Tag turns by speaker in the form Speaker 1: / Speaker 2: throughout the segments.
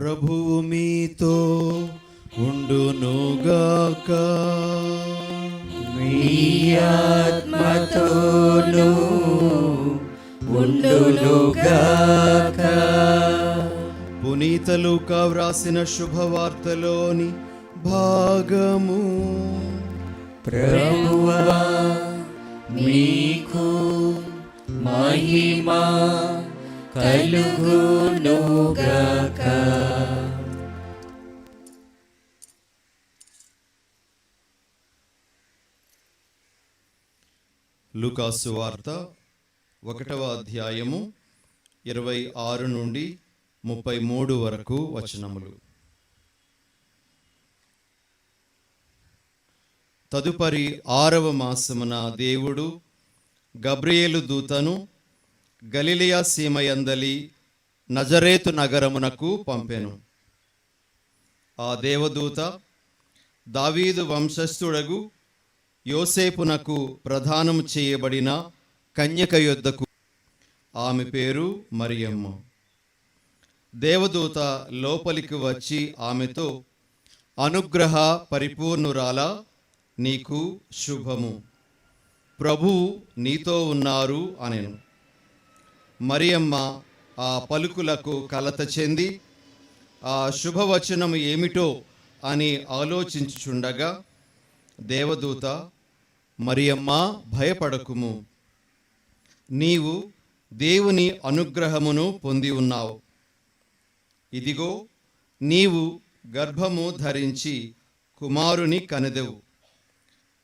Speaker 1: ప్రభువు మీతో ఉండునుగాక.
Speaker 2: మీ ఆత్మతోనూ ఉండునుగాక.
Speaker 1: పునీత లూకా వ్రాసిన శుభవార్తలోని భాగము.
Speaker 2: ప్రభువా మీకు మహిమ కలుగునుగాక.
Speaker 1: లూకాసు వార్త 1వ అధ్యాయము 26 నుండి 33 వరకు వచనములు. తదుపరి 6వ మాసమున దేవుడు గబ్రియేలు దూతను గలిలయ సీమయందలి నజరేతు నగరమునకు పంపెను. ఆ దేవదూత దావీదు వంశస్థుడగు యోసేపునకు ప్రదానము చేయబడిన కన్యక యొద్దకు, ఆమె పేరు మరియమ్మ. దేవదూత లోపలికి వచ్చి ఆమెతో, అనుగ్రహ పరిపూర్ణురాలా, నీకు శుభము, ప్రభువు నీతో ఉన్నారు అనెను. మరియమ్మ ఆ పలుకులకు కలత చెంది ఆ శుభవచనము ఏమిటో అని ఆలోచించుచుండగా దేవదూత, మరియమ్మ భయపడకుము, నీవు దేవుని అనుగ్రహమును పొంది ఉన్నావు. ఇదిగో, నీవు గర్భము ధరించి కుమారుని కనెదవు.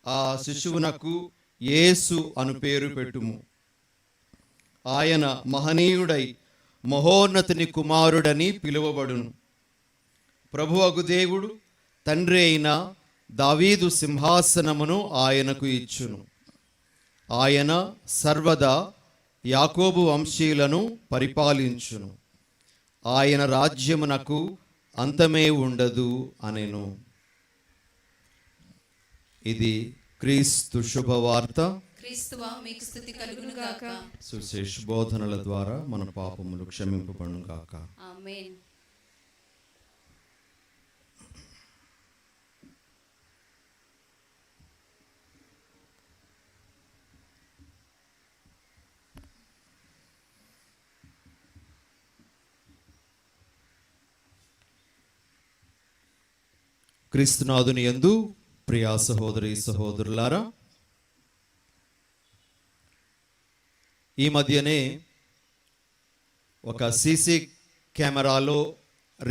Speaker 1: ఆ శిశువునకు యేసు అను పేరు పెట్టుము. ఆయన మహనీయుడై మహోన్నతుని కుమారుడని పిలువబడును. ప్రభువగు దేవుడు తండ్రి అయిన దావీదు సింహాసనమును ఆయనకు ఇచ్చును. ఆయన సర్వదా యాకోబు వంశీయులను పరిపాలించును. ఆయన రాజ్యమునకు అంతమే ఉండదు అనెను. ఇది క్రీస్తు శుభవార్త.
Speaker 3: క్రీస్తువా మీకు స్తుతి కలుగును గాక.
Speaker 1: సుశేష బోధనల ద్వారా మన పాపములు క్షమింపబడును గాక.
Speaker 3: ఆమేన్.
Speaker 1: క్రీస్తునాథుని యందు ప్రియా సహోదరి సహోదరులారా, ఈ మధ్యనే ఒక సీసీ కెమెరాలో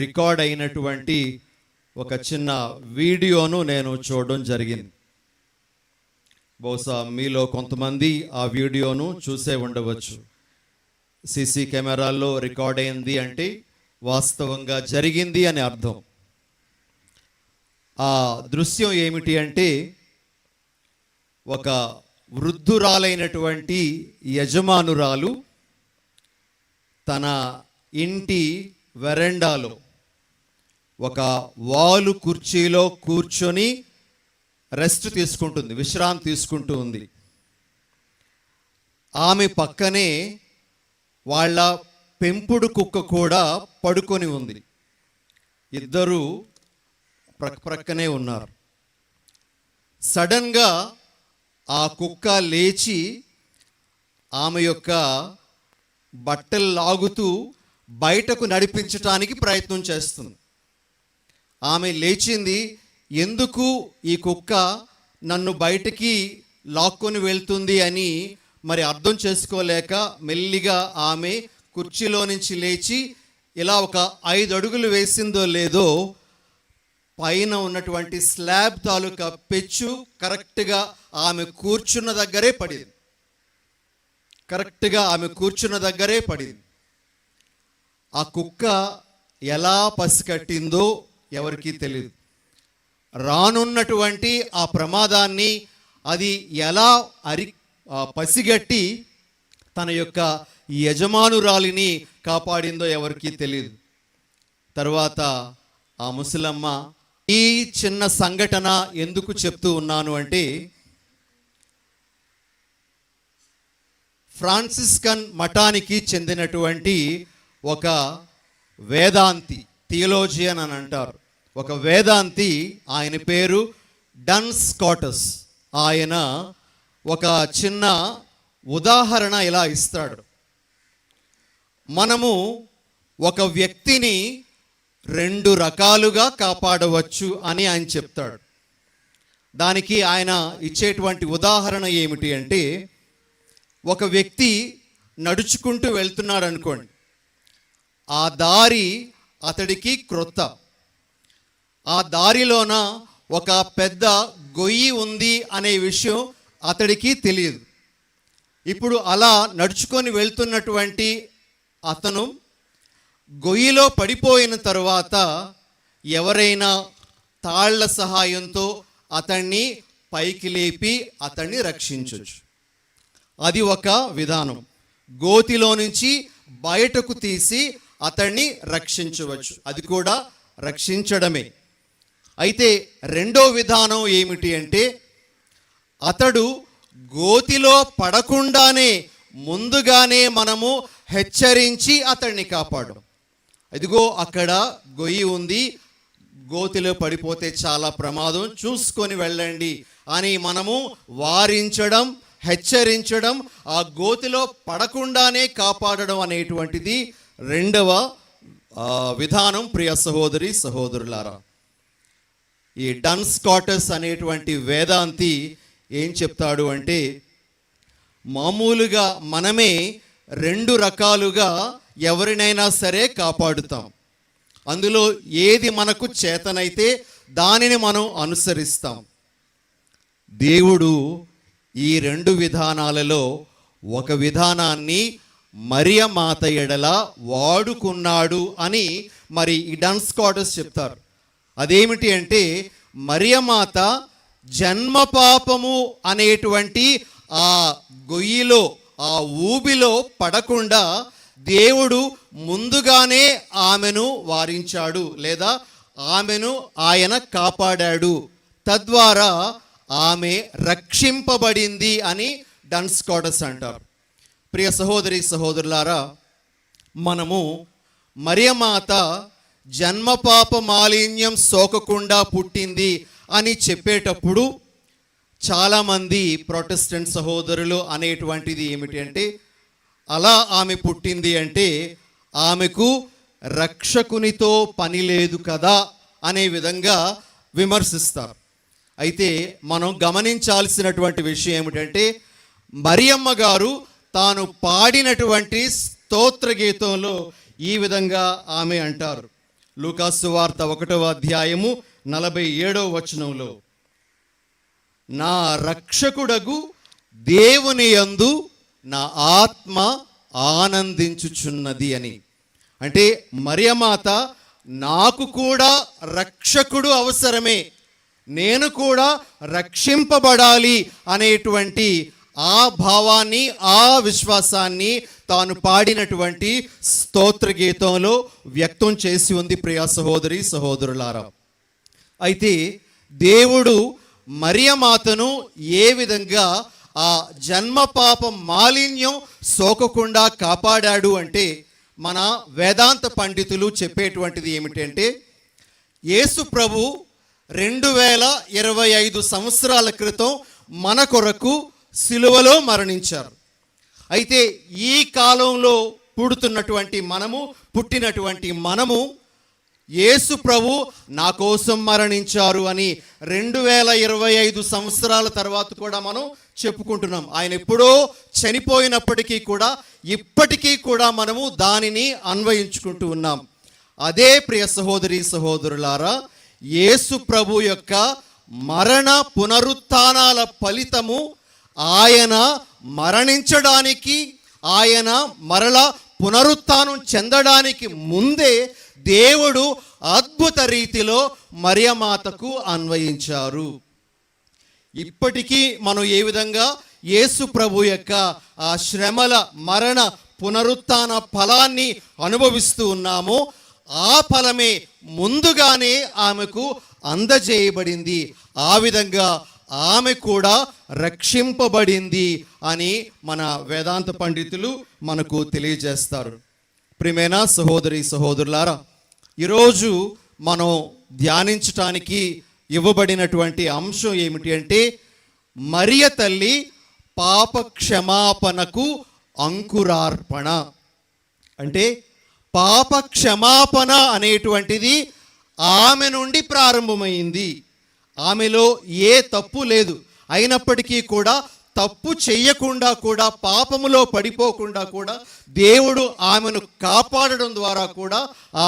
Speaker 1: రికార్డ్ అయినటువంటి ఒక చిన్న వీడియోను నేను చూడడం జరిగింది. బహుశా మీలో కొంతమంది ఆ వీడియోను చూసే ఉండవచ్చు. సీసీ కెమెరాల్లో రికార్డ్ అయింది అంటే వాస్తవంగా జరిగింది అని అర్థం. ఆ దృశ్యం ఏమిటి అంటే, ఒక వృద్ధురాలైనటువంటి యజమానురాలు తన ఇంటి వెరండాలో ఒక వాలు కుర్చీలో కూర్చొని రెస్ట్ తీసుకుంటుంది, విశ్రాంతి తీసుకుంటూ ఉంది. ఆమె పక్కనే వాళ్ళ పెంపుడు కుక్క కూడా పడుకొని ఉంది. ఇద్దరు ప్రక్కనే ఉన్నారు. సడన్గా ఆ కుక్క లేచి ఆమె యొక్క బట్టలు లాగుతూ బయటకు నడిపించటానికి ప్రయత్నం చేస్తుంది. ఆమె లేచింది, ఎందుకు ఈ కుక్క నన్ను బయటికి లాక్కొని వెళ్తుంది అని మరి అర్థం చేసుకోలేక మెల్లిగా ఆమె కుర్చీలో నుంచి లేచి ఇలా ఒక 5 అడుగులు వేసిందో లేదో పైన ఉన్నటువంటి స్లాబ్ తాలూకా పెచ్చు కరెక్ట్గా ఆమె కూర్చున్న దగ్గరే పడింది. ఆ కుక్క ఎలా పసికట్టిందో ఎవరికీ తెలియదు. రానున్నటువంటి ఆ ప్రమాదాన్ని అది ఎలా పసిగట్టి తన యొక్క యజమానురాలిని కాపాడిందో ఎవరికీ తెలియదు. తర్వాత ఆ ముసలమ్మ, ఈ చిన్న సంఘటన ఎందుకు చెప్తూ ఉన్నాను అంటే, ఫ్రాన్సిస్కన్ మఠానికి చెందినటువంటి ఒక వేదాంతి, థియోలోజియన్ అని అంటారు. ఒక వేదాంతి, ఆయన పేరు డన్ స్కాటస్. ఆయన ఒక చిన్న ఉదాహరణ ఇలా ఇస్తాడు. మనము ఒక వ్యక్తిని 2 రకాలుగా కాపాడవచ్చు అని ఆయన చెప్తాడు. దానికి ఆయన ఇచ్చేటువంటి ఉదాహరణ ఏమిటి అంటే, ఒక వ్యక్తి నడుచుకుంటూ వెళ్తున్నాడు అనుకోండి. ఆ దారి అతడికి క్రొత్త. ఆ దారిలోన ఒక పెద్ద గొయ్యి ఉంది అనే విషయం అతడికి తెలియదు. ఇప్పుడు అలా నడుచుకొని వెళ్తున్నటువంటి అతను గొయ్యిలో పడిపోయిన తరువాత ఎవరైనా తాళ్ల సహాయంతో అతన్ని పైకి లేపి అతన్ని రక్షించవచ్చు. అది ఒక విధానం. గోతిలో నుంచి బయటకు తీసి అతన్ని రక్షించవచ్చు. అది కూడా రక్షించడమే. అయితే రెండో విధానం ఏమిటి అంటే, అతడు గోతిలో పడకుండానే ముందుగానే మనము హెచ్చరించి అతన్ని కాపాడు. ఇదిగో అక్కడ గొయ్యి ఉంది, గోతిలో పడిపోతే చాలా ప్రమాదం, చూసుకొని వెళ్ళండి అని మనము వారించడం, హెచ్చరించడం, ఆ గోతిలో పడకుండానే కాపాడడం అనేటువంటిది రెండవ విధానం. ప్రియ సహోదరి సహోదరులారా, ఈ డన్ స్కాటస్ అనేటువంటి వేదాంతి ఏం చెప్తాడు అంటే, మామూలుగా మనమే 2 రకాలుగా ఎవరినైనా సరే కాపాడుతాం. అందులో ఏది మనకు చేతనైతే దానిని మనం అనుసరిస్తాం. దేవుడు ఈ 2 విధానాలలో ఒక విధానాన్ని మరియ మాత ఎడల వాడుకున్నాడు అని మరి ఈ డన్ స్కాటస్ చెప్తారు. అదేమిటి అంటే, మరియమాత జన్మ పాపము అనేటువంటి ఆ గొయ్యిలో, ఆ ఊబిలో పడకుండా దేవుడు ముందుగానే ఆమెను వారించాడు, లేదా ఆమెను ఆయన కాపాడాడు. తద్వారా ఆమె రక్షింపబడింది అని డన్ స్కాటస్ అంటారు. ప్రియ సహోదరి సహోదరులారా, మనము మరియమాత జన్మపాప మాలిన్యం సోకకుండా పుట్టింది అని చెప్పేటప్పుడు చాలామంది ప్రొటెస్టెంట్ సహోదరులు అనేటువంటిది ఏమిటి అంటే, అలా ఆమె పుట్టింది అంటే ఆమెకు రక్షకునితో పని లేదు కదా అనే విధంగా విమర్శిస్తారు. అయితే మనం గమనించాల్సినటువంటి విషయం ఏమిటంటే, మరియమ్మ గారు తాను పాడినటువంటి స్తోత్ర గీతంలో ఈ విధంగా ఆమె అంటారు. లూకాసు వార్త 1వ అధ్యాయము 47వ వచనంలో, నా రక్షకుడగు దేవుని యందు నా ఆత్మ ఆనందించుచున్నది అని. అంటే మరియమాత, నాకు కూడా రక్షకుడు అవసరమే, నేను కూడా రక్షింపబడాలి అనేటువంటి ఆ భావాన్ని, ఆ విశ్వాసాన్ని తాను పాడినటువంటి స్తోత్ర గీతంలో వ్యక్తం చేసి ఉంది. ప్రియ సహోదరి సహోదరులారా, అయితే దేవుడు మరియమాతను ఏ విధంగా ఆ జన్మ పాప మాలిన్యం సోకకుండా కాపాడాడు అంటే, మన వేదాంత పండితులు చెప్పేటువంటిది ఏమిటంటే, యేసు ప్రభు 2025 సంవత్సరాల క్రితం మన కొరకు సిలువలో మరణించారు. అయితే ఈ కాలంలో పుట్టినటువంటి మనము యేసు ప్రభు నా కోసం మరణించారు అని 2025 సంవత్సరాల తర్వాత కూడా మనం చెప్పుకుంటున్నాం. ఆయన ఎప్పుడో చనిపోయినప్పటికీ కూడా ఇప్పటికీ కూడా మనము దానిని అన్వయించుకుంటూ ఉన్నాం. అదే ప్రియ సహోదరి సహోదరులారా, యేసు ప్రభు యొక్క మరణ పునరుత్థానాల ఫలితము ఆయన మరణించడానికి, ఆయన మరల పునరుత్థానం చెందడానికి ముందే దేవుడు అద్భుత రీతిలో మరియమాతకు అన్వయించారు. ఇప్పటికీ మనం ఏ విధంగా యేసు ప్రభు యొక్క ఆ శ్రమల మరణ పునరుత్థాన ఫలాన్ని అనుభవిస్తూ ఉన్నామో, ఆ ఫలమే ముందుగానే ఆమెకు అందజేయబడింది. ఆ విధంగా ఆమె కూడా రక్షింపబడింది అని మన వేదాంత పండితులు మనకు తెలియజేస్తారు. ప్రియమైన సహోదరి సహోదరులారా, ఈరోజు మనం ధ్యానించటానికి ఇవ్వబడినటువంటి అంశం ఏమిటి అంటే మరియ తల్లి పాప క్షమాపణకు అంకురార్పణ. అంటే పాప క్షమాపణ అనేటువంటిది ఆమె నుండి ప్రారంభమైంది. ఆమెలో ఏ తప్పు లేదు, అయినప్పటికీ కూడా తప్పు చెయ్యకుండా కూడా, పాపములో పడిపోకుండా కూడా దేవుడు ఆమెను కాపాడడం ద్వారా కూడా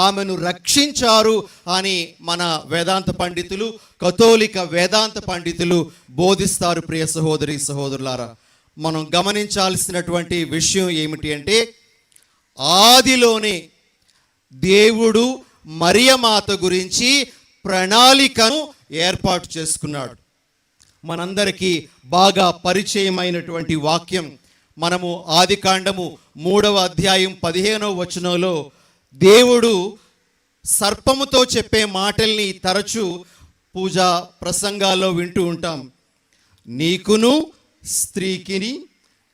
Speaker 1: ఆమెను రక్షించారు అని మన వేదాంత పండితులు, కథోలిక వేదాంత పండితులు బోధిస్తారు. ప్రియ సహోదరి సహోదరులారా, మనం గమనించాల్సినటువంటి విషయం ఏమిటి అంటే ఆదిలోనే దేవుడు మరియమాత గురించి ప్రణాళికను ఏర్పాటు చేసుకున్నాడు. మనందరికీ బాగా పరిచయమైనటువంటి వాక్యం మనము ఆదికాండము 3వ అధ్యాయం 15వ వచనంలో దేవుడు సర్పముతో చెప్పే మాటల్ని తరచూ పూజా ప్రసంగాల్లో వింటూ ఉంటాం. నీకును స్త్రీకిని,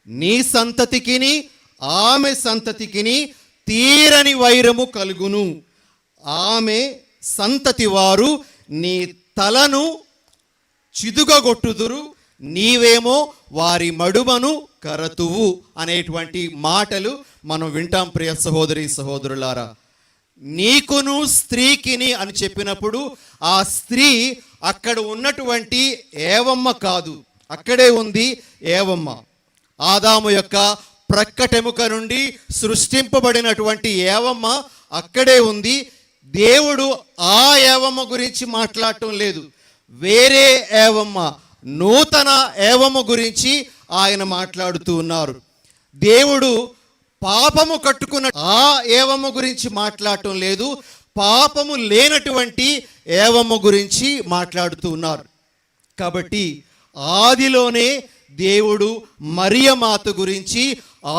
Speaker 1: నీ సంతతికిని, ఆమె సంతతికిని తీరని వైరము కలుగును. ఆమె సంతతి వారు నీ తలను చిదుగగొట్టుదురు, నీవేమో వారి మడుమను కరతువు అనేటువంటి మాటలు మనం వింటాం. ప్రియ సహోదరి సహోదరులారా, నీకును స్త్రీకిని అని చెప్పినప్పుడు ఆ స్త్రీ అక్కడ ఉన్నటువంటి ఏవమ్మ కాదు, అక్కడే ఉంది ఏవమ్మ. ఆదాము యొక్క ప్రక్కటెముక నుండి సృష్టింపబడినటువంటి ఏవమ్మ అక్కడే ఉంది. దేవుడు ఆ ఏవమ్మ గురించి మాట్లాడటం లేదు, వేరే ఏవమ్మ, నూతన ఏవమ్మ గురించి ఆయన మాట్లాడుతూ ఉన్నారు. దేవుడు పాపము కట్టుకున్న ఆ ఏవమ్మ గురించి మాట్లాడటం లేదు, పాపము లేనటువంటి ఏవమ్మ గురించి మాట్లాడుతూ ఉన్నారు. కాబట్టి ఆదిలోనే దేవుడు మరియమాత గురించి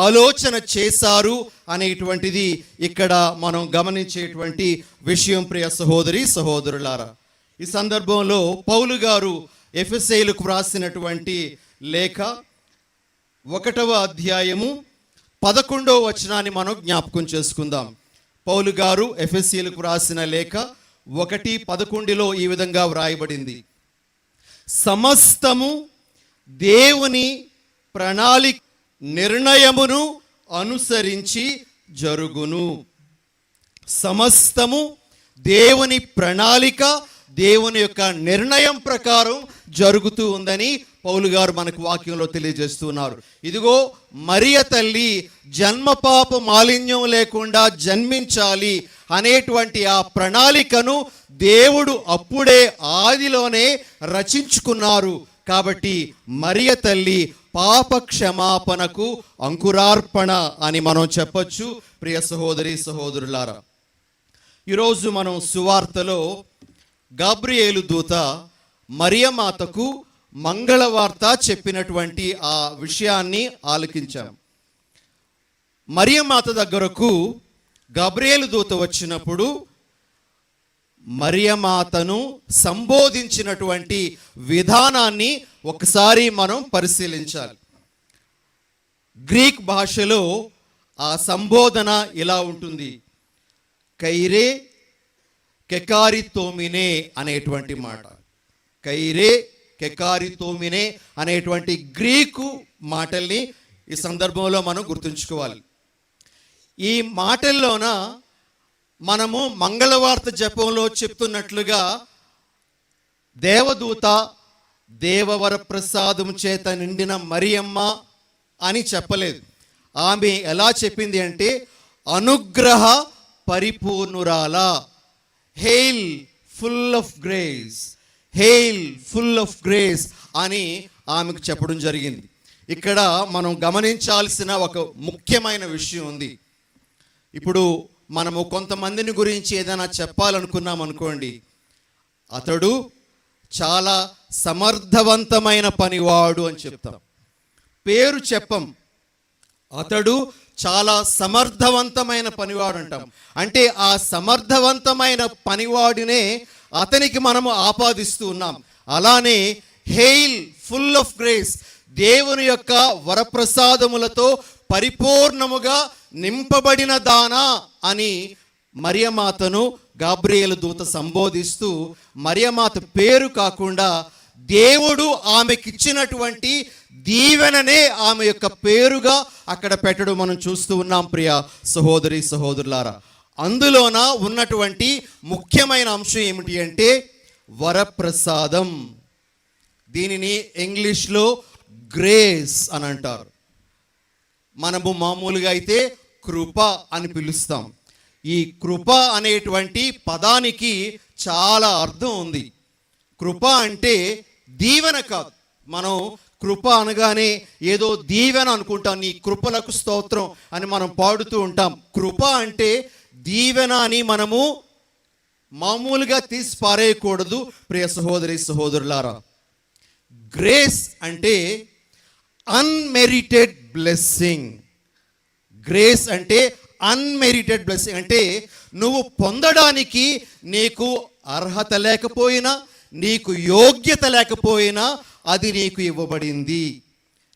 Speaker 1: ఆలోచన చేశారు అనేటువంటిది ఇక్కడ మనం గమనించేటువంటి విషయం. ప్రియ సహోదరి సహోదరులారా, ఈ సందర్భంలో పౌలు గారు ఎఫెసీయులకు వ్రాసినటువంటి లేఖ 1వ అధ్యాయము 11వ వచనాన్ని మనం జ్ఞాపకం చేసుకుందాం. పౌలు గారు ఎఫెసీయులకు వ్రాసిన లేఖ 1:11లో ఈ విధంగా వ్రాయబడింది: సమస్తము దేవుని ప్రణాళిక నిర్ణయమును అనుసరించి జరుగును. సమస్తము దేవుని ప్రణాళిక, దేవుని యొక్క నిర్ణయం ప్రకారం జరుగుతూ ఉందని పౌలు గారు మనకు వాక్యంలో తెలియజేస్తున్నారు. ఇదిగో మరియ తల్లి జన్మపాప మాలిన్యం లేకుండా జన్మించాలి అనేటువంటి ఆ ప్రణాళికను దేవుడు అప్పుడే ఆదిలోనే రచించుకున్నారు. కాబట్టి మరియ తల్లి పాప క్షమాపణకు అంకురార్పణ అని మనం చెప్పొచ్చు. ప్రియ సహోదరి సహోదరులారా, ఈరోజు మనం సువార్తలో గాబ్రియేలు దూత మరియమాతకు మంగళవార్త చెప్పినటువంటి ఆ విషయాన్ని ఆలకించాం. మరియమాత దగ్గరకు గాబ్రియేలు దూత వచ్చినప్పుడు మరియమాతను సంబోధించినటువంటి విధానాన్ని ఒకసారి మనం పరిశీలించాలి. గ్రీక్ భాషలో ఆ సంబోధన ఇలా ఉంటుంది: కైరే కెకారితోమినే అనేటువంటి మాట. కైరే కెకారితోమినే అనేటువంటి గ్రీకు మాటల్ని ఈ సందర్భంలో మనం గుర్తుంచుకోవాలి. ఈ మాటల్లోన మనము మంగళవార్త జపంలో చెప్తున్నట్లుగా దేవదూత దేవవర ప్రసాదం చేత నిండిన మరియమ్మ అని చెప్పలేదు. ఆమె ఎలా చెప్పింది అంటే అనుగ్రహ పరిపూర్ణురాల, hail full of grace, hail full of grace అని ఆమెకు చెప్పడం జరిగింది. ఇక్కడ మనం గమనించాల్సిన ఒక ముఖ్యమైన విషయం ఉంది. ఇప్పుడు మనము కొంతమందిని గురించి ఏదైనా చెప్పాలనుకున్నాం అనుకోండి, అతడు చాలా సమర్థవంతమైన పనివాడు అని చెప్తాం. పేరు చెప్పం, అతడు చాలా సమర్థవంతమైన పనివాడు అంటాం. అంటే ఆ సమర్థవంతమైన పనివాడినే అతనికి మనము ఆపాదిస్తూ ఉన్నాం. అలానే హెయిల్ ఫుల్ ఆఫ్ గ్రేస్, దేవుని యొక్క వరప్రసాదములతో పరిపూర్ణముగా నింపబడిన దానా అని మరియమాతను గాబ్రియేలు దూత సంబోధిస్తూ మరియమాత పేరు కాకుండా దేవుడు ఆమెకిచ్చినటువంటి దీవెననే ఆమె యొక్క పేరుగా అక్కడ పెట్టడం మనం చూస్తూ ఉన్నాం. ప్రియ సహోదరి సహోదరులారా, అందులోన ఉన్నటువంటి ముఖ్యమైన అంశం ఏమిటి అంటే వరప్రసాదం. దీనిని ఇంగ్లీష్లో గ్రేస్ అని అంటారు. మనము మామూలుగా అయితే కృప అని పిలుస్తాం. ఈ కృప అనేటువంటి పదానికి చాలా అర్థం ఉంది. కృప అంటే దీవెన కాదు. మనం కృప అనగానే ఏదో దీవెన అనుకుంటాం. నీ కృపలకు స్తోత్రం అని మనం పాడుతూ ఉంటాం. కృప అంటే దీవెన అని మనము మామూలుగా తీసి పారేయకూడదు. ప్రియ సహోదరి సహోదరులారా, గ్రేస్ అంటే అన్మెరిటెడ్ బ్లెస్సింగ్. గ్రేస్ అంటే అన్మెరిటెడ్ బ్లెస్సింగ్ అంటే నువ్వు పొందడానికి నీకు అర్హత లేకపోయినా, నీకు యోగ్యత లేకపోయినా అది నీకు ఇవ్వబడింది.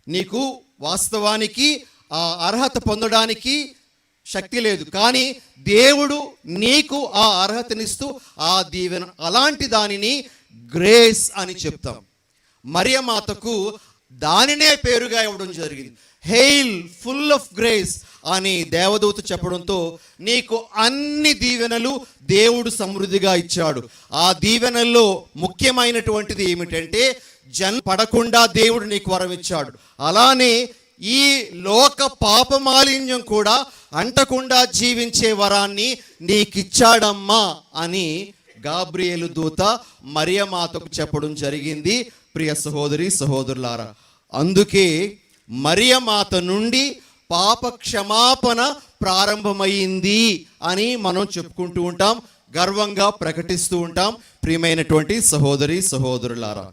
Speaker 1: నీకు వాస్తవానికి ఆ అర్హత పొందడానికి శక్తి లేదు, కానీ దేవుడు నీకు ఆ అర్హతనిస్తూ ఆ దీవెన, అలాంటి దానిని గ్రేస్ అని చెప్తాం. మరియమాతకు దానినే పేరుగా ఇవ్వడం జరిగింది. హెయిల్ ఫుల్ ఆఫ్ గ్రేస్ అని దేవదూత చెప్పడంతో నీకు అన్ని దీవెనలు దేవుడు సమృద్ధిగా ఇచ్చాడు. ఆ దీవెనల్లో ముఖ్యమైనటువంటిది ఏమిటంటే పడకుండా దేవుడు నీకు వరం ఇచ్చాడు. అలానే ఈ లోక పాపమాలిన్యం కూడా అంటకుండా జీవించే వరాన్ని నీకిచ్చాడమ్మా అని గాబ్రియేలు దూత మరియమాతకు చెప్పడం జరిగింది. ప్రియ సహోదరి సహోదరులారా, అందుకే మరియమాత నుండి పాప క్షమాపణ ప్రారంభమైంది అని మనం చెప్పుకుంటూ ఉంటాం, గర్వంగా ప్రకటిస్తూ ఉంటాం. ప్రియమైనటువంటి సహోదరి సహోదరులారా,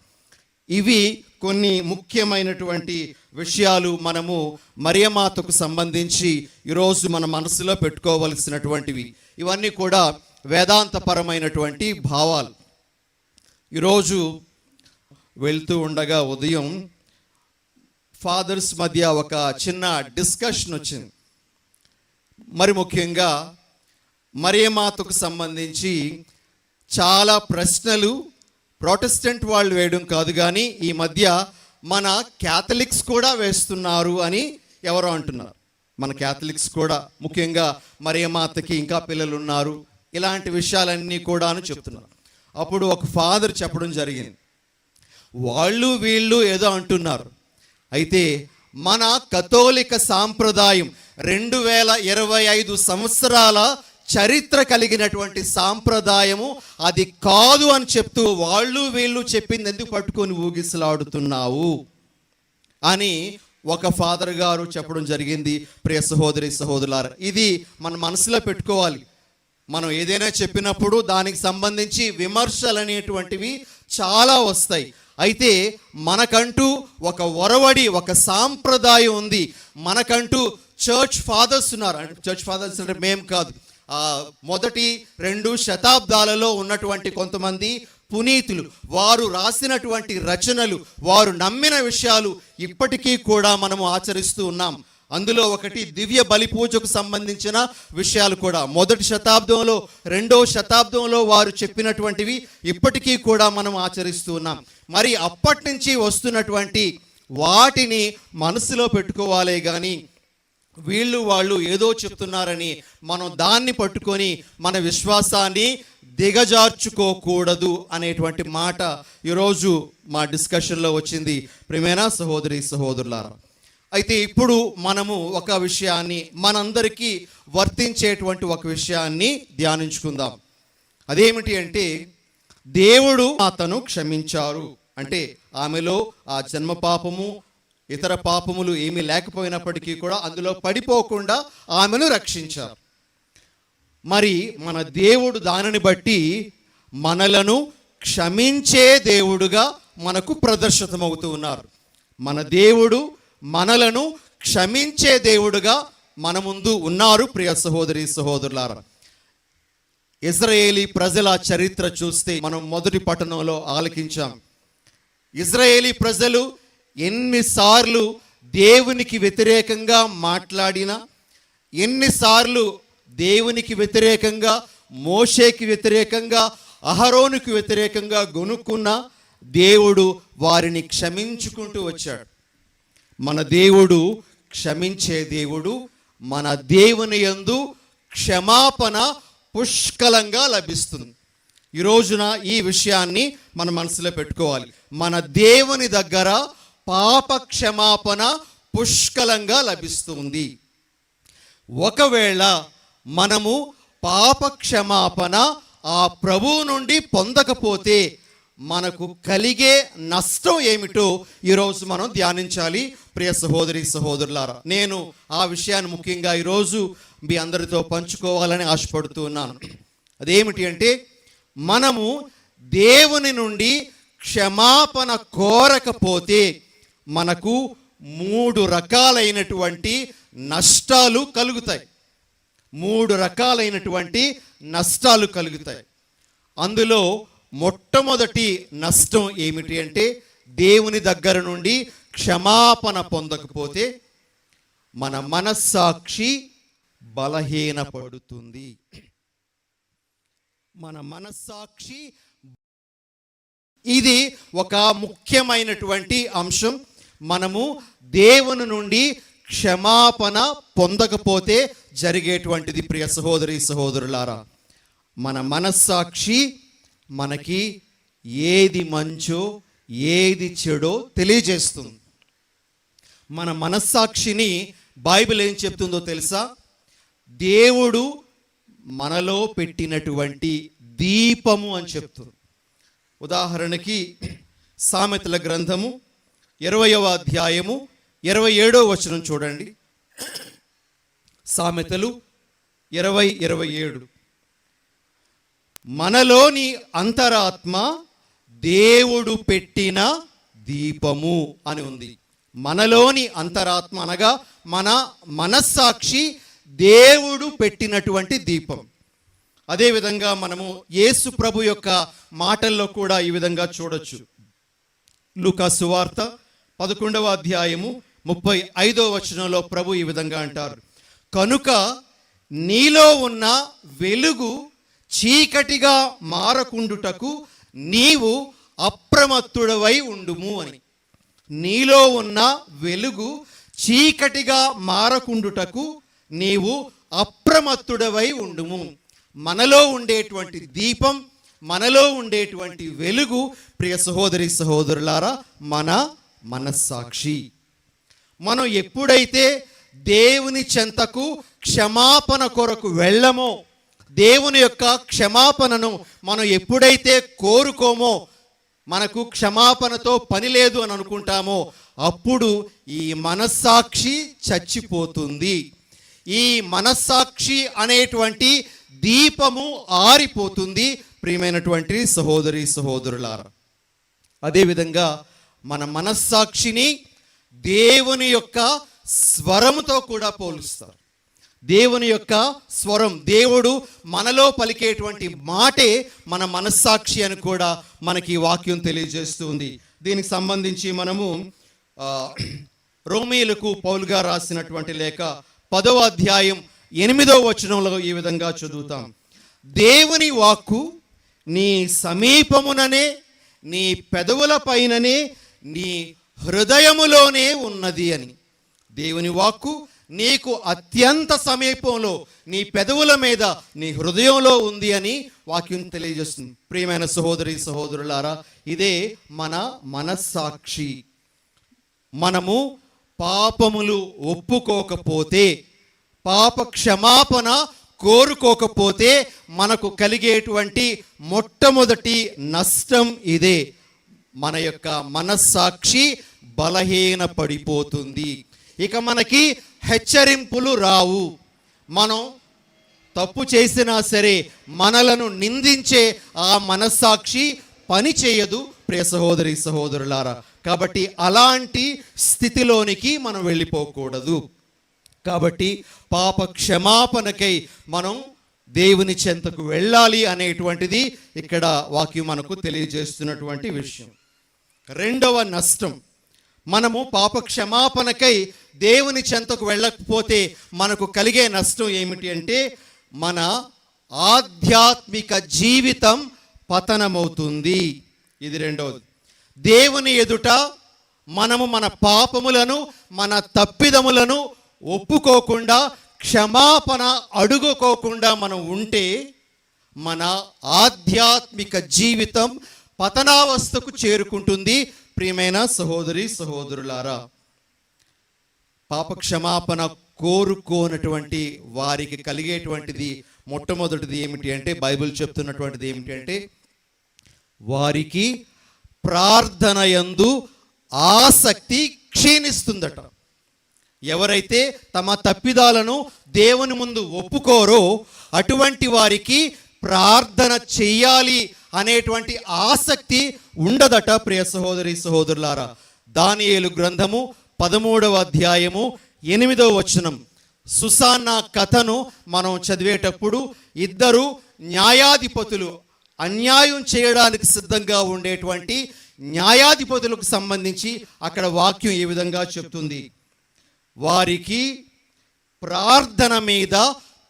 Speaker 1: ఇవి కొన్ని ముఖ్యమైనటువంటి విషయాలు మనము మరియమాతకు సంబంధించి ఈరోజు మన మనసులో పెట్టుకోవలసినటువంటివి. ఇవన్నీ కూడా వేదాంతపరమైనటువంటి భావాలు. ఈరోజు వెళ్తూ ఉండగా ఉదయం ఫాదర్స్ మధ్య ఒక చిన్న డిస్కషన్ వచ్చింది. మరి ముఖ్యంగా మరియమాతకు సంబంధించి చాలా ప్రశ్నలు ప్రొటెస్టెంట్ వాళ్ళు వేయడం కాదు, కానీ ఈ మధ్య మన క్యాథలిక్స్ కూడా వేస్తున్నారు అని ఎవరో అంటున్నారు. మన క్యాథలిక్స్ కూడా ముఖ్యంగా మరియమాతకి ఇంకా పిల్లలు ఉన్నారు, ఇలాంటి విషయాలన్నీ కూడా అని చెప్తున్నారు. అప్పుడు ఒక ఫాదర్ చెప్పడం జరిగింది, వాళ్ళు వీళ్ళు ఏదో అంటున్నారు, అయితే మన కథోలిక సాంప్రదాయం 2025 సంవత్సరాల చరిత్ర కలిగినటువంటి సాంప్రదాయము అది కాదు అని చెప్తూ వాళ్ళు వీళ్ళు చెప్పింది ఎందుకు పట్టుకొని ఊగిసలాడుతున్నావు అని ఒక ఫాదర్ గారు చెప్పడం జరిగింది. ప్రియ సహోదరి సహోదరులారా, ఇది మన మనసులో పెట్టుకోవాలి. మనం ఏదైనా చెప్పినప్పుడు దానికి సంబంధించి విమర్శలు అనేటువంటివి చాలా వస్తాయి. అయితే మనకంటూ ఒక ఒరవడి, ఒక సాంప్రదాయం ఉంది. మనకంటూ చర్చ్ ఫాదర్స్ ఉన్నారు. చర్చ్ ఫాదర్స్ అంటే మేము కాదు, మొదటి 2 శతాబ్దాలలో ఉన్నటువంటి కొంతమంది పునీతులు, వారు రాసినటువంటి రచనలు, వారు నమ్మిన విషయాలు ఇప్పటికీ కూడా మనము ఆచరిస్తూ ఉన్నాం. అందులో ఒకటి దివ్య బలి పూజకు సంబంధించిన విషయాలు కూడా మొదటి శతాబ్దంలో, 2వ శతాబ్దంలో వారు చెప్పినటువంటివి ఇప్పటికీ కూడా మనం ఆచరిస్తూ ఉన్నాం. మరి అప్పటి నుంచి వస్తున్నటువంటి వాటిని మనసులో పెట్టుకోవాలే కానీ వీళ్ళు వాళ్ళు ఏదో చెప్తున్నారని మనం దాన్ని పట్టుకొని మన విశ్వాసాన్ని దిగజార్చుకోకూడదు అనేటువంటి మాట ఈరోజు మా డిస్కషన్లో వచ్చింది. ప్రియమైన సహోదరి సహోదరులారా, అయితే ఇప్పుడు మనము ఒక విషయాన్ని, మనందరికీ వర్తించేటువంటి ఒక విషయాన్ని ధ్యానించుకుందాం. అదేమిటి అంటే దేవుడు అతను క్షమించారు అంటే ఆమెలో ఆ జన్మ పాపము, ఇతర పాపములు ఏమీ లేకపోయినప్పటికీ కూడా అందులో పడిపోకుండా ఆమెను రక్షించారు. మరి మన దేవుడు దానిని బట్టి మనలను క్షమించే దేవుడుగా మనకు ప్రదర్శితమవుతూ ఉన్నారు. మన దేవుడు మనలను క్షమించే దేవుడుగా మన ముందు ఉన్నారు. ప్రియ సహోదరి సహోదరులారా, ఇజ్రాయేలీ ప్రజల చరిత్ర చూస్తే మనం మొదటి పట్టణంలో ఆలకించాం. ఇజ్రాయేలీ ప్రజలు ఎన్నిసార్లు దేవునికి వ్యతిరేకంగా మాట్లాడినా, ఎన్నిసార్లు దేవునికి వ్యతిరేకంగా మోషేకి వ్యతిరేకంగా, అహరోనుకు వ్యతిరేకంగా గొనుక్కున్న దేవుడు వారిని క్షమించుకుంటూ వచ్చాడు. మన దేవుడు క్షమించే దేవుడు. మన దేవుని యందు క్షమాపణ పుష్కలంగా లభిస్తుంది. ఈ రోజున ఈ విషయాన్ని మన మనసులో పెట్టుకోవాలి. మన దేవుని దగ్గర పాప క్షమాపణ పుష్కలంగా లభిస్తుంది. ఒకవేళ మనము పాప క్షమాపణ ఆ ప్రభువు నుండి పొందకపోతే మనకు కలిగే నష్టం ఏమిటో ఈరోజు మనం ధ్యానించాలి. ప్రియ సహోదరి సహోదరులారా, నేను ఆ విషయాన్ని ముఖ్యంగా ఈరోజు మీ అందరితో పంచుకోవాలని ఆశపడుతూ ఉన్నాను. అదేమిటి అంటే, మనము దేవుని నుండి క్షమాపణ కోరకపోతే మనకు 3 రకాలైనటువంటి నష్టాలు కలుగుతాయి. 3 రకాలైనటువంటి నష్టాలు కలుగుతాయి. అందులో మొట్టమొదటి నష్టం ఏమిటి అంటే, దేవుని దగ్గర నుండి క్షమాపణ పొందకపోతే మన మనస్సాక్షి బలహీనపడుతుంది. మన మనస్సాక్షి, ఇది ఒక ముఖ్యమైనటువంటి అంశం. మనము దేవుని నుండి క్షమాపణ పొందకపోతే జరిగేటువంటిది. ప్రియ సహోదరి సహోదరులారా, మన మనస్సాక్షి మనకి ఏది మంచో ఏది చెడో తెలియజేస్తుంది. మన మనస్సాక్షిని బైబిల్ ఏం చెప్తుందో తెలుసా? దేవుడు మనలో పెట్టినటువంటి దీపము అని చెప్తుంది. ఉదాహరణకి సామెతల గ్రంథము 20వ అధ్యాయము 27వ వచనం చూడండి. సామెతలు 20:27. మనలోని అంతరాత్మ దేవుడు పెట్టిన దీపము అని ఉంది. మనలోని అంతరాత్మ అనగా మన మనస్సాక్షి దేవుడు పెట్టినటువంటి దీపం. అదేవిధంగా మనము యేసు ప్రభు యొక్క మాటల్లో కూడా ఈ విధంగా చూడొచ్చు. లూకా సువార్త 11వ అధ్యాయము 35వ వచనంలో ప్రభు ఈ విధంగా అంటారు, కనుక నీలో ఉన్న వెలుగు చీకటిగా మారకుండుటకు నీవు అప్రమత్తుడవై ఉండుము అని. నీలో ఉన్న వెలుగు చీకటిగా మారకుండుటకు నీవు అప్రమత్తుడవై ఉండుము. మనలో ఉండేటువంటి దీపం, మనలో ఉండేటువంటి వెలుగు, ప్రియ సహోదరి సహోదరులారా, మన మనస్సాక్షి. మనం ఎప్పుడైతే దేవుని చెంతకు క్షమాపణ కొరకు వెళ్ళమో, దేవుని యొక్క క్షమాపణను మనం ఎప్పుడైతే కోరుకోమో, మనకు క్షమాపణతో పని లేదు అని అనుకుంటామో, అప్పుడు ఈ మనస్సాక్షి చచ్చిపోతుంది. ఈ మనస్సాక్షి అనేటువంటి దీపము ఆరిపోతుంది. ప్రియమైనటువంటి సహోదరి సహోదరులారా, అదేవిధంగా మన మనస్సాక్షిని దేవుని యొక్క స్వరముతో కూడా పోలుస్తారు. దేవుని యొక్క స్వరం, దేవుడు మనలో పలికేటువంటి మాటే మన మనస్సాక్షి అని కూడా మనకి వాక్యం తెలియజేస్తుంది. దీనికి సంబంధించి మనము రోమీయులకు పౌలుగా రాసినటువంటి లేఖ 10వ అధ్యాయం 8వ వచనంలో ఈ విధంగా చదువుతాం, దేవుని వాక్కు నీ సమీపముననే, నీ పెదవుల పైననే, నీ హృదయములోనే ఉన్నది అని. దేవుని వాక్కు నీకు అత్యంత సమీపంలో, నీ పెదవుల మీద, నీ హృదయంలో ఉంది అని వాక్యం తెలియజేస్తుంది. ప్రియమైన సహోదరి సహోదరులారా, ఇదే మన మనస్సాక్షి. మనము పాపములు ఒప్పుకోకపోతే, పాప క్షమాపణ కోరుకోకపోతే మనకు కలిగేటువంటి మొట్టమొదటి నష్టం ఇదే. మన యొక్క మనస్సాక్షి బలహీన పడిపోతుంది. ఇక మనకి హెచ్చరింపులు రావు. మనం తప్పు చేసినా సరే మనలను నిందించే ఆ మనస్సాక్షి పని చేయదు. ప్రియ సహోదరి సహోదరులారా, కాబట్టి అలాంటి స్థితిలోనికి మనం వెళ్ళిపోకూడదు. కాబట్టి పాప క్షమాపణకై మనం దేవుని చెంతకు వెళ్ళాలి అనేటువంటిది ఇక్కడ వాక్యం మనకు తెలియజేస్తున్నటువంటి విషయం. రెండవ నష్టం, మనము పాప క్షమాపణకై దేవుని చెంతకు వెళ్ళకపోతే మనకు కలిగే నష్టం ఏమిటి అంటే, మన ఆధ్యాత్మిక జీవితం పతనమవుతుంది. ఇది రెండవది. దేవుని ఎదుట మనము మన పాపములను, మన తప్పిదములను ఒప్పుకోకుండా, క్షమాపణ అడుగుకోకుండా మనం ఉంటే మన ఆధ్యాత్మిక జీవితం పతనావస్థకు చేరుకుంటుంది. ప్రియమైన సహోదరి సహోదరులారా, పాప క్షమాపణ కోరుకోనటువంటి వారికి కలిగేటువంటిది మొట్టమొదటిది ఏమిటి అంటే, బైబిల్ చెప్తున్నటువంటిది ఏమిటి అంటే, వారికి ప్రార్థన యందు ఆసక్తి క్షీణిస్తుందట. ఎవరైతే తమ తప్పిదాలను దేవుని ముందు ఒప్పుకోరో అటువంటి వారికి ప్రార్థన చెయ్యాలి అనేటువంటి ఆసక్తి ఉండదట. ప్రియ సహోదరి సహోదరులారా, దానియేలు గ్రంథము 13వ అధ్యాయము 8వ వచనం, సుసాన్నా కథను మనం చదివేటప్పుడు ఇద్దరు న్యాయాధిపతులు, అన్యాయం చేయడానికి సిద్ధంగా ఉండేటువంటి న్యాయాధిపతులకు సంబంధించి అక్కడ వాక్యం ఈ విధంగా చెప్తుంది. వారికి ప్రార్థన మీద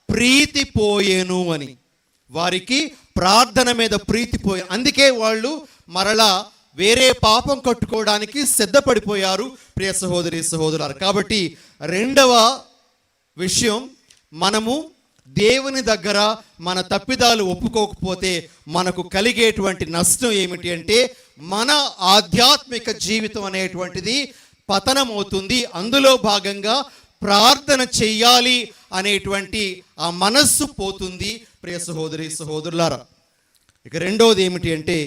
Speaker 1: ప్రీతి పోయేను అని. వారికి ప్రార్థన మీద ప్రీతి పోయే, అందుకే వాళ్ళు మరలా వేరే పాపం కట్టుకోవడానికి సిద్ధపడిపోయారు. ప్రియ సహోదరి సహోదరులారా, కాబట్టి రెండవ విషయం, మనము దేవుని దగ్గర మన తప్పిదాలు ఒప్పుకోకపోతే మనకు కలిగేటువంటి నష్టం ఏమిటి అంటే, మన ఆధ్యాత్మిక జీవితం అనేటువంటిది పతనమవుతుంది. అందులో భాగంగా ప్రార్థన చెయ్యాలి అనేటువంటి ఆ మనస్సు పోతుంది. ప్రియ సహోదరి సహోదరులారా, ఇక రెండవది ఏమిటి అంటే,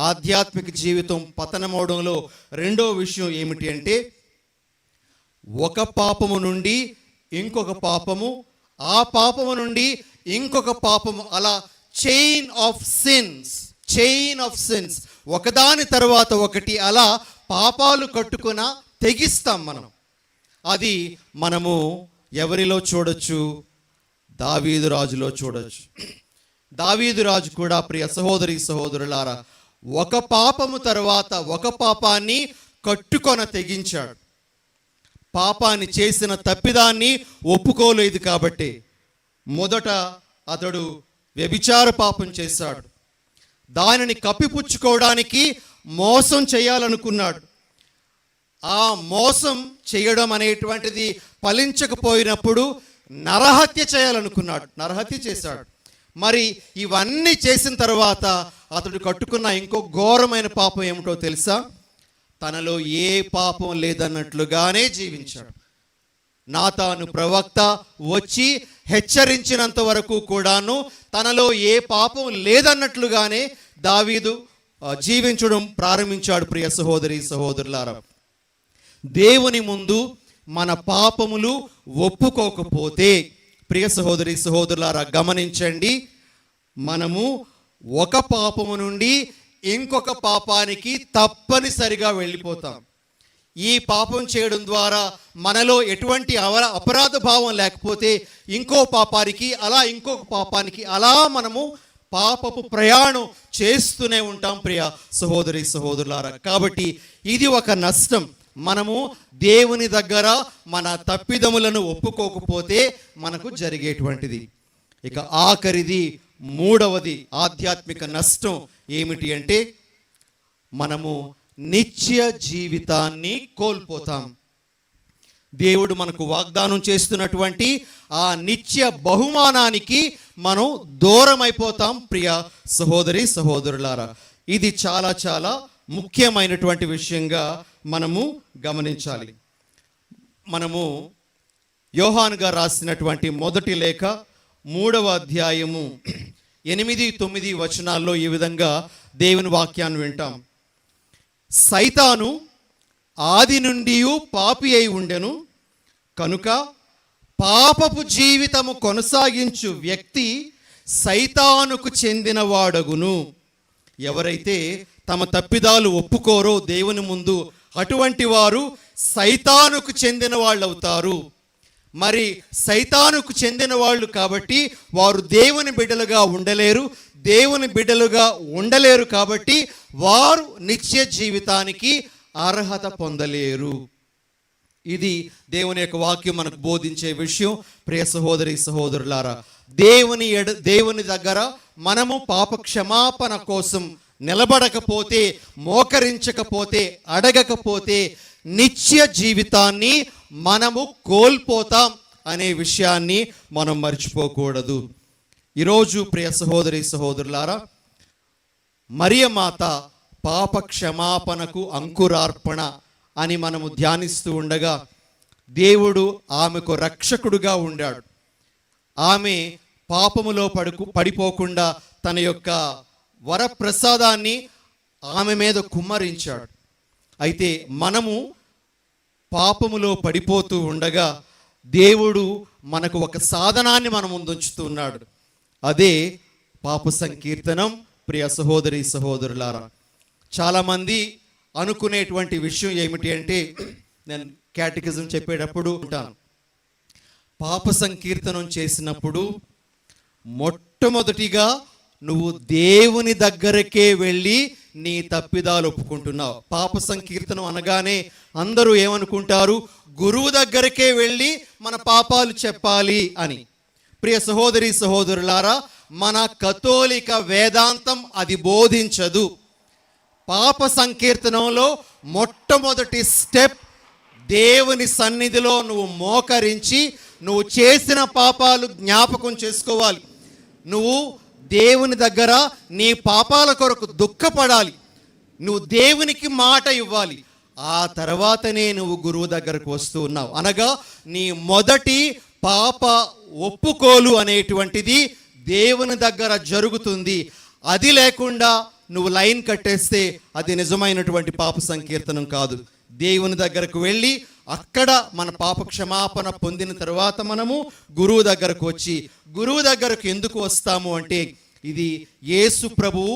Speaker 1: ఆధ్యాత్మిక జీవితం పతనమవడంలో రెండో విషయం ఏమిటి అంటే, ఒక పాపము నుండి ఇంకొక పాపము, ఆ పాపము నుండి ఇంకొక పాపము, అలా చైన్ ఆఫ్ సిన్స్, ఒకదాని తర్వాత ఒకటి అలా పాపాలు కట్టుకున్న తెగిస్తాం మనం. అది మనము ఎవరిలో చూడొచ్చు? దావీదు రాజులో చూడొచ్చు. దావీదు రాజు కూడా, ప్రియ సహోదరి సహోదరులారా, ఒక పాపము తర్వాత ఒక పాపాన్ని కట్టుకొన తెగించాడు. పాపాన్ని చేసిన తప్పిదాన్ని ఒప్పుకోలేదు కాబట్టి మొదట అతడు వ్యభిచార పాపం చేశాడు. దానిని కప్పిపుచ్చుకోవడానికి మోసం చేయాలనుకున్నాడు. ఆ మోసం చేయడం అనేటువంటిది ఫలించకపోయినప్పుడు నరహత్య చేయాలనుకున్నాడు. నరహత్య చేశాడు. మరి ఇవన్నీ చేసిన తర్వాత అతడు కట్టుకున్న ఇంకో ఘోరమైన పాపం ఏమిటో తెలుసా? తనలో ఏ పాపం లేదన్నట్లుగానే జీవించాడు. నాతాను ప్రవక్త వచ్చి హెచ్చరించినంత వరకు కూడాను తనలో ఏ పాపం లేదన్నట్లుగానే దావీదు జీవించడం ప్రారంభించాడు. ప్రియ సహోదరి సహోదరులారా, దేవుని ముందు మన పాపములు ఒప్పుకోకపోతే, ప్రియ సహోదరి సహోదరులారా గమనించండి, మనము ఒక పాపము నుండి ఇంకొక పాపానికి తప్పనిసరిగా వెళ్ళిపోతాం. ఈ పాపం చేయడం ద్వారా మనలో ఎటువంటి అపరాధ భావం లేకపోతే ఇంకో పాపానికి, అలా ఇంకొక పాపానికి, అలా మనము పాపపు ప్రయాణం చేస్తూనే ఉంటాం. ప్రియ సహోదరి సహోదరులారా, కాబట్టి ఇది ఒక నష్టం. మనము దేవుని దగ్గర మన తప్పిదములను ఒప్పుకోకపోతే మనకు జరిగేటువంటిది. ఇక ఆఖరిది, మూడవది ఆధ్యాత్మిక నష్టం ఏమిటి అంటే, మనము నిత్య జీవితాన్ని కోల్పోతాం. దేవుడు మనకు వాగ్దానం చేస్తున్నటువంటి ఆ నిత్య బహుమానానికి మనం దూరం అయిపోతాం. ప్రియ సహోదరి సహోదరులారా, ఇది చాలా చాలా ముఖ్యమైనటువంటి విషయంగా మనము గమనించాలి. మనము యోహాను గారు రాసినటువంటి మొదటి లేఖ 3వ అధ్యాయము 8-9 వచనాల్లో ఈ విధంగా దేవుని వాక్యాన్ని వింటాం. సైతాను ఆది నుండి పాపి అయి ఉండెను కనుక పాపపు జీవితము కొనసాగించు వ్యక్తి సైతానుకు చెందినవాడగును. ఎవరైతే తమ తప్పిదాలు ఒప్పుకోరో దేవుని ముందు, అటువంటి వారు సైతానుకు చెందిన వాళ్ళు అవుతారు. మరి సైతానుకు చెందిన వాళ్ళు కాబట్టి వారు దేవుని బిడ్డలుగా ఉండలేరు. దేవుని బిడ్డలుగా ఉండలేరు కాబట్టి వారు నిత్య జీవితానికి అర్హత పొందలేరు. ఇది దేవుని యొక్క వాక్యం మనకు బోధించే విషయం. ప్రియ సహోదరి సహోదరులారా, దేవుని దగ్గర మనము పాప క్షమాపణ కోసం నిలబడకపోతే, మోకరించకపోతే, అడగకపోతే నిత్య జీవితాన్ని మనము కోల్పోతాం అనే విషయాన్ని మనం మర్చిపోకూడదు. ఈరోజు ప్రియ సహోదరి సహోదరులారా, మరియమాత పాప క్షమాపణకు అంకురార్పణ అని మనము ధ్యానిస్తూ ఉండగా దేవుడు ఆమెకు రక్షకుడుగా ఉండాడు. ఆమె పాపములో పడిపోకుండా తన యొక్క వరప్రసాదాన్ని ఆమె మీద కుమ్మరించాడు. అయితే మనము పాపములో పడిపోతూ ఉండగా దేవుడు మనకు ఒక సాధనాన్ని మన ముందుంచుతూ ఉన్నాడు. అదే పాప సంకీర్తనం. ప్రియ సహోదరి సహోదరులారా, చాలామంది అనుకునేటువంటి విషయం ఏమిటి అంటే, నేను క్యాటకిజం చెప్పేటప్పుడు ఉంటాను, పాప సంకీర్తనం చేసినప్పుడు మొట్టమొదటిగా నువ్వు దేవుని దగ్గరకే వెళ్ళి నీ తప్పిదాలు ఒప్పుకుంటున్నావు. పాప సంకీర్తనం అనగానే అందరూ ఏమనుకుంటారు, గురువు దగ్గరకే వెళ్ళి మన పాపాలు చెప్పాలి అని. ప్రియ సహోదరి సహోదరులారా, మన కథోలిక వేదాంతం అది బోధించదు. పాప సంకీర్తనంలో మొట్టమొదటి స్టెప్ దేవుని సన్నిధిలో నువ్వు మోకరించి నువ్వు చేసిన పాపాలు జ్ఞాపకం చేసుకోవాలి. నువ్వు దేవుని దగ్గర నీ పాపాల కొరకు దుఃఖపడాలి. నువ్వు దేవునికి మాట ఇవ్వాలి. ఆ తర్వాతనే నువ్వు గురువు దగ్గరకు వస్తూ ఉన్నావు. అనగా నీ మొదటి పాప ఒప్పుకోలు అనేటువంటిది దేవుని దగ్గర జరుగుతుంది. అది లేకుండా నువ్వు లైన్ కట్టేస్తే అది నిజమైనటువంటి పాప సంకీర్తనం కాదు. దేవుని దగ్గరకు వెళ్ళి అక్కడ మన పాప క్షమాపణ పొందిన తర్వాత మనము గురువు దగ్గరకు వచ్చి, గురువు దగ్గరకు ఎందుకు వస్తాము అంటే ఇది యేసు ప్రభువు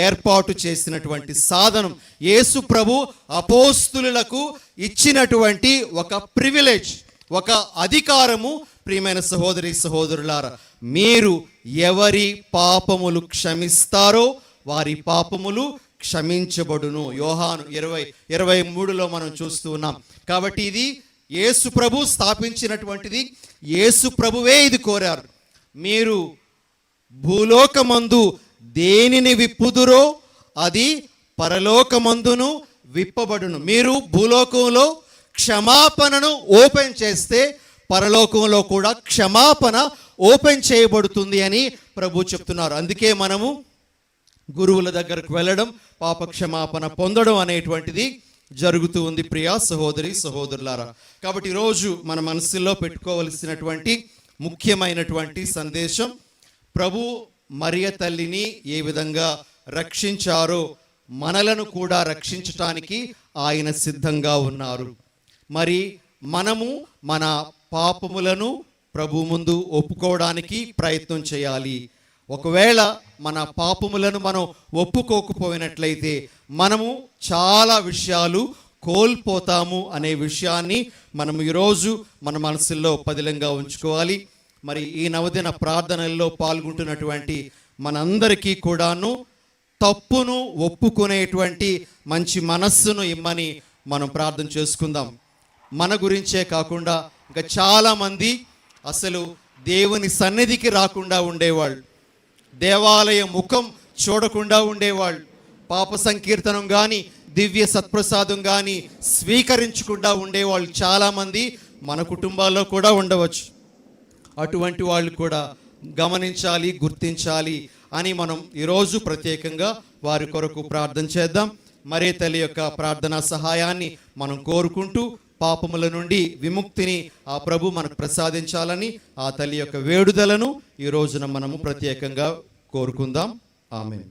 Speaker 1: ఏర్పాటు చేసినటువంటి సాధనం. యేసు ప్రభు అపోస్తులులకు ఇచ్చినటువంటి ఒక ప్రివిలేజ్, ఒక అధికారము. ప్రియమైన సహోదరి సహోదరులారా, మీరు ఎవరి పాపములు క్షమిస్తారో వారి పాపములు క్షమించబడును. యోహాను 20:23 మనం చూస్తూ ఉన్నాం. కాబట్టి ఇది యేసు ప్రభు స్థాపించినటువంటిది. యేసు ప్రభువే ఇది కోరారు. మీరు భూలోకమందు దేనిని విప్పుదురో అది పరలోకమందును విప్పబడును. మీరు భూలోకంలో క్షమాపణను ఓపెన్ చేస్తే పరలోకంలో కూడా క్షమాపణ ఓపెన్ చేయబడుతుంది అని ప్రభు చెప్తున్నారు. అందుకే మనము గురువుల దగ్గరకు వెళ్ళడం, పాప క్షమాపణ పొందడం అనేటువంటిది జరుగుతూ ఉంది. ప్రియా సహోదరి సహోదరులారా, కాబట్టి ఈరోజు మన మనసులో పెట్టుకోవలసినటువంటి ముఖ్యమైనటువంటి సందేశం, ప్రభు మరియ తల్లిని ఏ విధంగా రక్షించారో మనలను కూడా రక్షించటానికి ఆయన సిద్ధంగా ఉన్నారు. మరి మనము మన పాపములను ప్రభు ముందు ఒప్పుకోవడానికి ప్రయత్నం చేయాలి. ఒకవేళ మన పాపములను మనం ఒప్పుకోకపోయినట్లయితే మనము చాలా విషయాలు కోల్పోతాము అనే విషయాన్ని మనం ఈరోజు మన మనసుల్లో పదిలంగా ఉంచుకోవాలి. మరి ఈ నవదిన ప్రార్థనల్లో పాల్గొంటున్నటువంటి మనందరికీ కూడాను తప్పును ఒప్పుకునేటువంటి మంచి మనస్సును ఇమ్మని మనం ప్రార్థన చేసుకుందాం. మన గురించే కాకుండా ఇంకా చాలామంది అసలు దేవుని సన్నిధికి రాకుండా ఉండేవాళ్ళు, దేవాలయ ముఖం చూడకుండా ఉండేవాళ్ళు, పాప సంకీర్తనం కానీ దివ్య సత్ప్రసాదం కానీ స్వీకరించకుండా ఉండేవాళ్ళు చాలామంది మన కుటుంబాల్లో కూడా ఉండవచ్చు. అటువంటి వాళ్ళు కూడా గమనించాలి, గుర్తించాలి అని మనం ఈరోజు ప్రత్యేకంగా వారి కొరకు ప్రార్థన చేద్దాం. మరే తల్లి యొక్క ప్రార్థనా సహాయాన్ని మనం కోరుకుంటూ పాపముల నుండి విముక్తిని ఆ ప్రభు మనకు ప్రసాదించాలని ఆ తల్లి యొక్క వేడుదలను ఈ రోజున మనము ప్రత్యేకంగా కోరుకుందాం. ఆమేన్.